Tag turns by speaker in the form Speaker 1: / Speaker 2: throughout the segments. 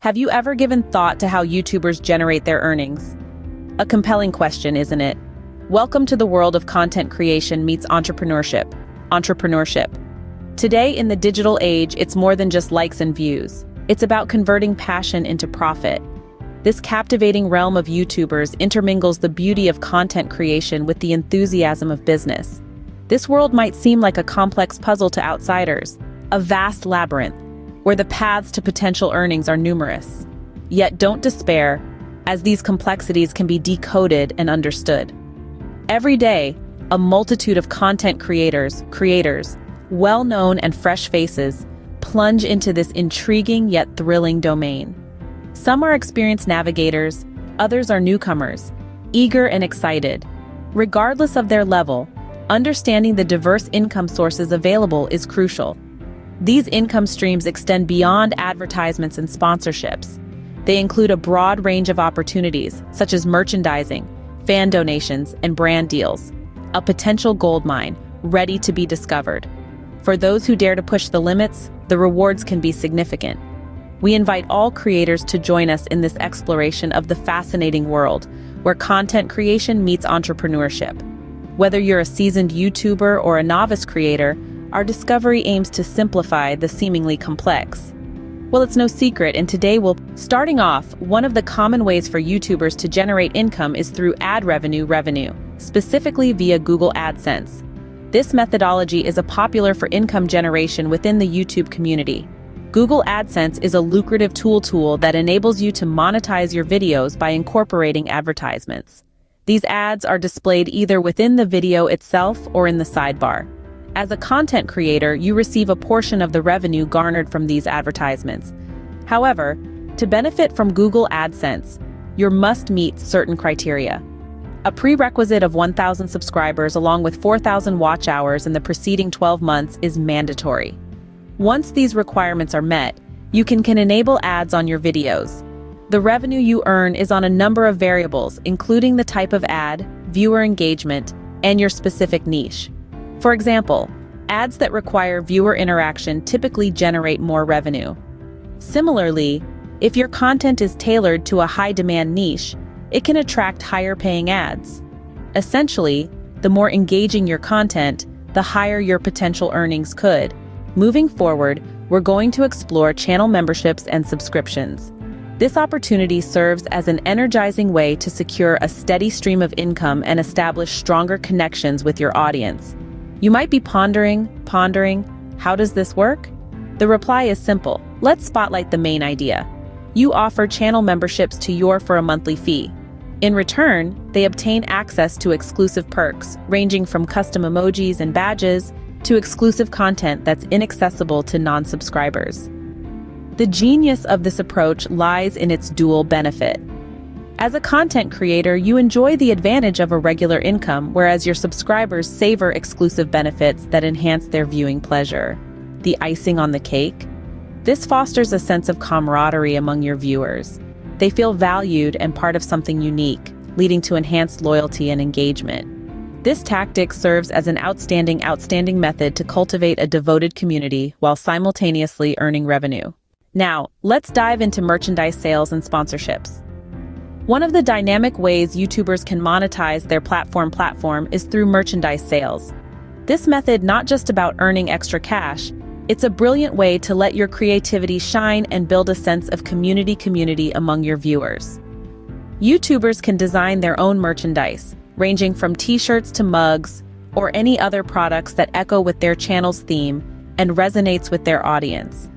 Speaker 1: Have you ever given thought to how YouTubers generate their earnings? A compelling question, isn't it? Welcome to the world of content creation meets entrepreneurship. Today, in the digital age, it's more than just likes and views. It's about converting passion into profit. This captivating realm of YouTubers intermingles the beauty of content creation with the enthusiasm of business. This world might seem like a complex puzzle to outsiders, a vast labyrinth, where the paths to potential earnings are numerous. Yet don't despair, as these complexities can be decoded and understood. Every day, a multitude of content creators, well-known and fresh faces, plunge into this intriguing yet thrilling domain. Some are experienced navigators, others are newcomers, eager and excited. Regardless of their level, understanding the diverse income sources available is crucial. These income streams extend beyond advertisements and sponsorships. They include a broad range of opportunities, such as merchandising, fan donations, and brand deals, a potential goldmine ready to be discovered. For those who dare to push the limits, the rewards can be significant. We invite all creators to join us in this exploration of the fascinating world, where content creation meets entrepreneurship. Whether you're a seasoned YouTuber or a novice creator, our discovery aims to simplify the seemingly complex. Well, it's no secret, and today starting off, one of the common ways for YouTubers to generate income is through ad revenue, specifically via Google AdSense. This methodology is popular for income generation within the YouTube community. Google AdSense is a lucrative tool that enables you to monetize your videos by incorporating advertisements. These ads are displayed either within the video itself or in the sidebar. As a content creator, you receive a portion of the revenue garnered from these advertisements. However, to benefit from Google AdSense, you must meet certain criteria. A prerequisite of 1,000 subscribers along with 4,000 watch hours in the preceding 12 months is mandatory. Once these requirements are met, you can enable ads on your videos. The revenue you earn is on a number of variables, including the type of ad, viewer engagement, and your specific niche. For example, ads that require viewer interaction typically generate more revenue. Similarly, if your content is tailored to a high-demand niche, it can attract higher-paying ads. Essentially, the more engaging your content, the higher your potential earnings could. Moving forward, we're going to explore channel memberships and subscriptions. This opportunity serves as an energizing way to secure a steady stream of income and establish stronger connections with your audience. You might be pondering, how does this work? The reply is simple. Let's spotlight the main idea. You offer channel memberships to for a monthly fee. In return, they obtain access to exclusive perks, ranging from custom emojis and badges to exclusive content that's inaccessible to non-subscribers. The genius of this approach lies in its dual benefit. As a content creator, you enjoy the advantage of a regular income, whereas your subscribers savor exclusive benefits that enhance their viewing pleasure. The icing on the cake? This fosters a sense of camaraderie among your viewers. They feel valued and part of something unique, leading to enhanced loyalty and engagement. This tactic serves as an outstanding method to cultivate a devoted community while simultaneously earning revenue. Now, let's dive into merchandise sales and sponsorships. One of the dynamic ways YouTubers can monetize their platform is through merchandise sales. This method not just about earning extra cash, it's a brilliant way to let your creativity shine and build a sense of community among your viewers. YouTubers can design their own merchandise, ranging from t-shirts to mugs, or any other products that echo with their channel's theme and resonates with their audience.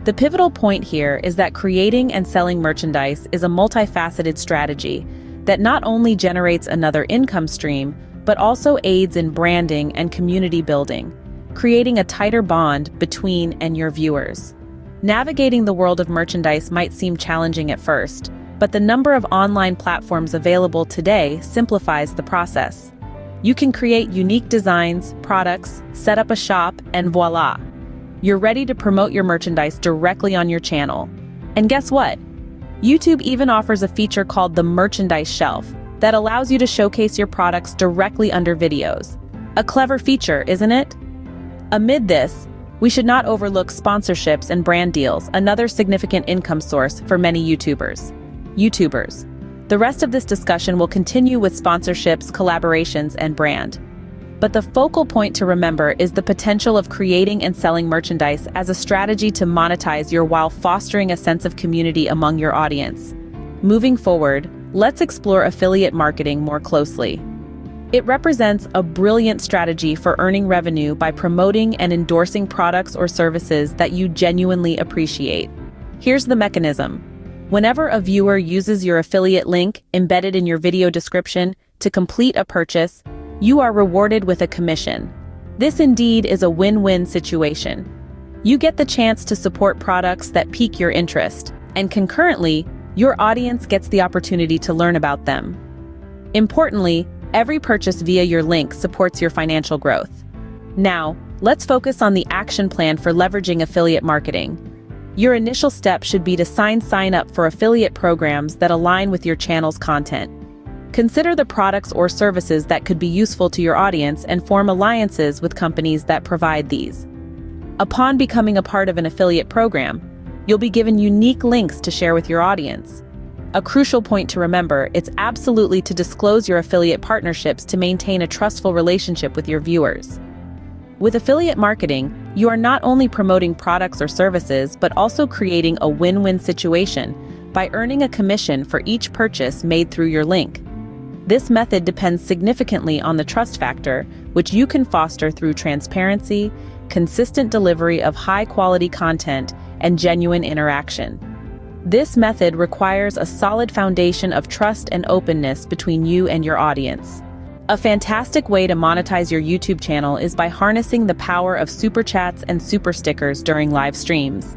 Speaker 1: The pivotal point here is that creating and selling merchandise is a multifaceted strategy that not only generates another income stream, but also aids in branding and community building, creating a tighter bond between and your viewers. Navigating the world of merchandise might seem challenging at first, but the number of online platforms available today simplifies the process. You can create unique designs, products, set up a shop, and voila! You're ready to promote your merchandise directly on your channel. And guess what? YouTube even offers a feature called the Merchandise Shelf that allows you to showcase your products directly under videos. A clever feature, isn't it? Amid this, We should not overlook sponsorships and brand deals, another significant income source for many YouTubers. The rest of this discussion will continue with sponsorships, collaborations, and brand. But the focal point to remember is the potential of creating and selling merchandise as a strategy to monetize while fostering a sense of community among your audience. Moving forward, let's explore affiliate marketing more closely. It represents a brilliant strategy for earning revenue by promoting and endorsing products or services that you genuinely appreciate. Here's the mechanism. Whenever a viewer uses your affiliate link embedded in your video description to complete a purchase, you are rewarded with a commission. This indeed is a win-win situation. You get the chance to support products that pique your interest, and concurrently, your audience gets the opportunity to learn about them. Importantly, every purchase via your link supports your financial growth. Now, let's focus on the action plan for leveraging affiliate marketing. Your initial step should be to sign up for affiliate programs that align with your channel's content. Consider the products or services that could be useful to your audience and form alliances with companies that provide these. Upon becoming a part of an affiliate program, you'll be given unique links to share with your audience. A crucial point to remember, it's absolutely to disclose your affiliate partnerships to maintain a trustful relationship with your viewers. With affiliate marketing, you are not only promoting products or services, but also creating a win-win situation by earning a commission for each purchase made through your link. This method depends significantly on the trust factor, which you can foster through transparency, consistent delivery of high-quality content, and genuine interaction. This method requires a solid foundation of trust and openness between you and your audience. A fantastic way to monetize your YouTube channel is by harnessing the power of super chats and super stickers during live streams.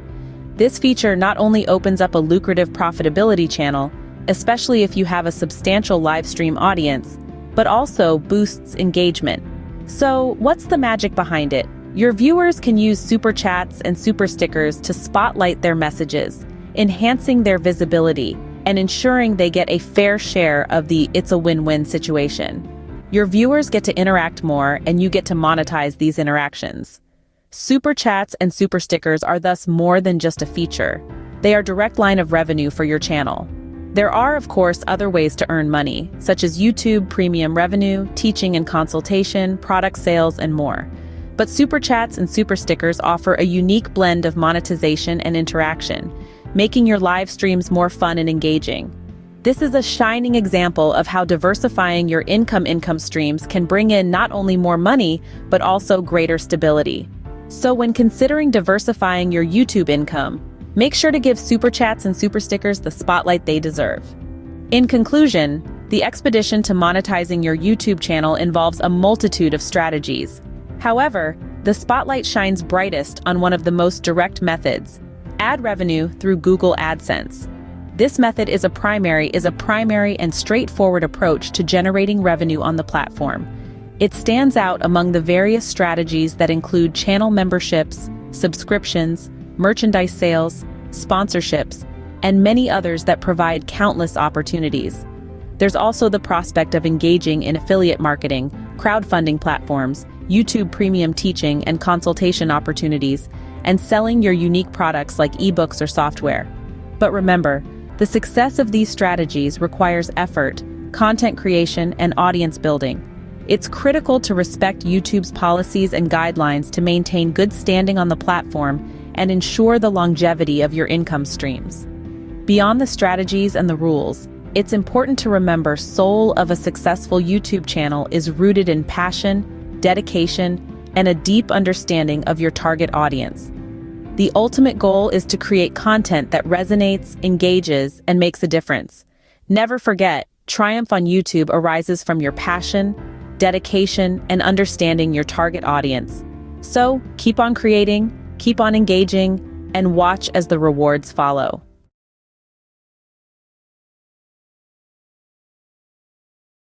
Speaker 1: This feature not only opens up a lucrative profitability channel, especially if you have a substantial live stream audience, but also boosts engagement. So, what's the magic behind it? Your viewers can use super chats and super stickers to spotlight their messages, enhancing their visibility and ensuring they get a fair share of the "it's a win-win" situation. Your viewers get to interact more, and you get to monetize these interactions. Super chats and super stickers are thus more than just a feature. They are a direct line of revenue for your channel. There are, of course, other ways to earn money, such as YouTube premium revenue, teaching and consultation, product sales, and more. But super chats and super stickers offer a unique blend of monetization and interaction, making your live streams more fun and engaging. This is a shining example of how diversifying your income streams can bring in not only more money, but also greater stability. So when considering diversifying your YouTube income, make sure to give super chats and super stickers the spotlight they deserve. In conclusion, the expedition to monetizing your YouTube channel involves a multitude of strategies. However, the spotlight shines brightest on one of the most direct methods: ad revenue through Google AdSense. This method is a primary and straightforward approach to generating revenue on the platform. It stands out among the various strategies that include channel memberships, subscriptions, merchandise sales, sponsorships, and many others that provide countless opportunities. There's also the prospect of engaging in affiliate marketing, crowdfunding platforms, YouTube premium teaching and consultation opportunities, and selling your unique products like ebooks or software. But remember, the success of these strategies requires effort, content creation, and audience building. It's critical to respect YouTube's policies and guidelines to maintain good standing on the platform and ensure the longevity of your income streams. Beyond the strategies and the rules, it's important to remember the soul of a successful YouTube channel is rooted in passion, dedication, and a deep understanding of your target audience. The ultimate goal is to create content that resonates, engages, and makes a difference. Never forget, triumph on YouTube arises from your passion, dedication, and understanding your target audience. So, keep on creating, keep on engaging, and watch as the rewards follow.